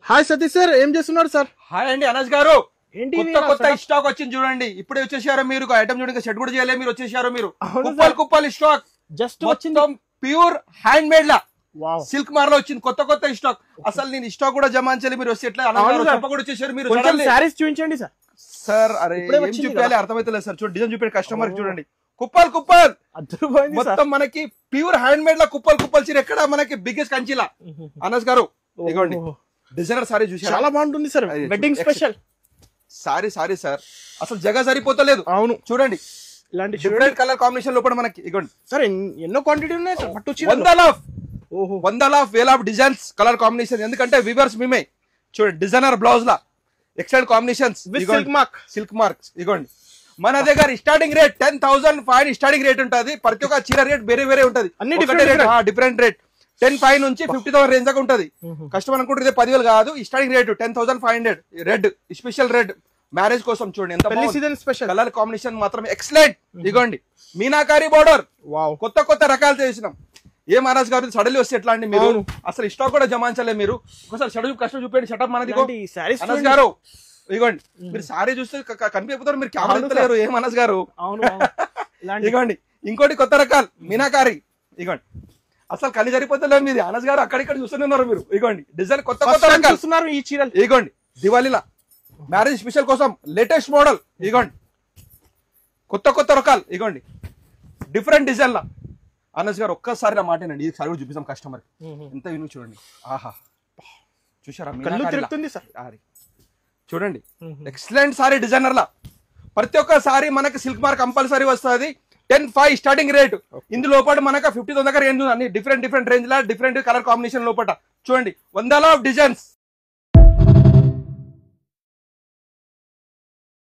Hi Satish sir, ఏం చేస్తున్నారు sir? Hi అండి అనస్ గారు. ఏంటి కొత్త కొత్త స్టాక్ వచ్చింది చూడండి. ఇప్పుడే వచ్చేసారు మీరు. ఐటమ్ చూడండి, సెట్ కూడా చేయలేదు, మీరు వచ్చేసారు. మీరు కుప్పలు స్టాక్ జస్ట్ మొత్తం ప్యూర్ హ్యాండ్ మేడ్ లా వావ్ సిల్క్ మార్ లో వచ్చింది కొత్త స్టాక్. అసలు నేను స్టాక్ కూడా జమాయించాలి, మీరు వచ్చి ఎట్లా చెప్ప కూడా వచ్చేసారు మీరు. సారీస్ చూపించండి సార్. సార్ అరే ఏం చూపించాలి అర్థమైతలేదు సార్. చూడండి డిజైన్ చూపించండి కస్టమర్ చూడండి. కుప్పల్ మొత్తం మనకి ప్యూర్ హ్యాండ్ మేడ్ లా కుప్పల్ చీర ఎక్కడ మనకి బిగ్గెస్ట్ కంచిలా. అనస్ గారు ఇదిగోండి డిజైనర్ సారీ చూసారు, చాలా బాగుంటుంది sir. Wedding special sorry sir, అసలు జగ సరిపోతలేదు. అవును చూడండి ఇలాంటి డిఫరెంట్ కలర్ కాంబినేషన్ లోపల మనకి ఇదిగోండి సార్ ఎన్నో క్వాంటిటీ ఉన్నాయి సార్. పట్టు చీర వందల వేల ఆఫ్ డిజైన్స్ కలర్ కాంబినేషన్. ఎందుకంటే వివర్స్ మేమే చూడండి డిజైనర్ బ్లౌజ్ లా ఎక్సలెంట్ కాంబినేషన్స్ సిల్క్ మార్క్స్. ఇదిగోండి మన దగ్గర స్టార్టింగ్ రేట్ 10,500 స్టార్టింగ్ రేట్ ఉంటుంది. ప్రతి ఒక్క చీర రేట్ వేరే ఉంటుంది, డిఫరెంట్ రేట్ 10,500 నుంచి 50,000 రేంజ్ దాకా ఉంటుంది. కస్టమర్ అనుకుంటే 10,000 కాదు, starting rate 10,500. Red special red marriage కోసం చూడండి ఎంత స్పెషల్ కలర్ కాంబినేషన్ మాత్రం ఎక్సలెంట్. ఇదిగోండి మీనాకారి బోర్డర్ కొత్త రకాలు చేసినాం. ఏ మహారాజ్ గారు సడన్లీ వస్తే ఎట్లా అండి మీరు? అసలు స్టాక్ కూడా జమాయించలేదు మీరు. ఒకసారి షడప్ కష్టం చూపండి. షటప్ మనది అనస్ గారు. ఇదిగోండి మీరు సారీ చూస్తే కనిపిపోతారు, మీరు కెమెరా ఎత్తలేరు. ఏ మనస్ గారు ఇదిగోండి ఇంకోటి కొత్త రకాలు మీనాకారి. ఇదిగోండి అసలు కళ్ళు సరిపోతలేదు మీది. అనస్ గారు అక్కడిక్కడ చూస్తున్నారు మీరు. ఇదిగోండి డిజైన్ కొత్త రకాలు ఈ చీరలు. ఇదిగోండి దివాళీలా మ్యారేజ్ స్పెషల్ కోసం లేటెస్ట్ మోడల్. ఇదిగోండి కొత్త రకాలు. ఇదిగోండి డిఫరెంట్ డిజైన్ లా. అనస్ గారు ఒక్కసారి నా మాటేనండి, ఈ సారీ కూడా చూపిస్తాం కస్టమర్. ఎంత విను చూడండి. ఆహా చూసారా చూడండి ఎక్సలెంట్ సారీ డిజైనర్ లా. ప్రతి ఒక్క సారీ మనకి సిల్క్ మార్క్ కంపల్సరీ వస్తుంది. 10,500 స్టార్టింగ్ రేట్. ఇందులో మనకు 50,000 దగ్గర రేంజ్ ఉంది. అన్ని డిఫరెంట్ రేంజ్ లా డిఫరెంట్ కలర్ కాంబినేషన్ లోపల చూడండి వందల ఆఫ్ డిజైన్స్.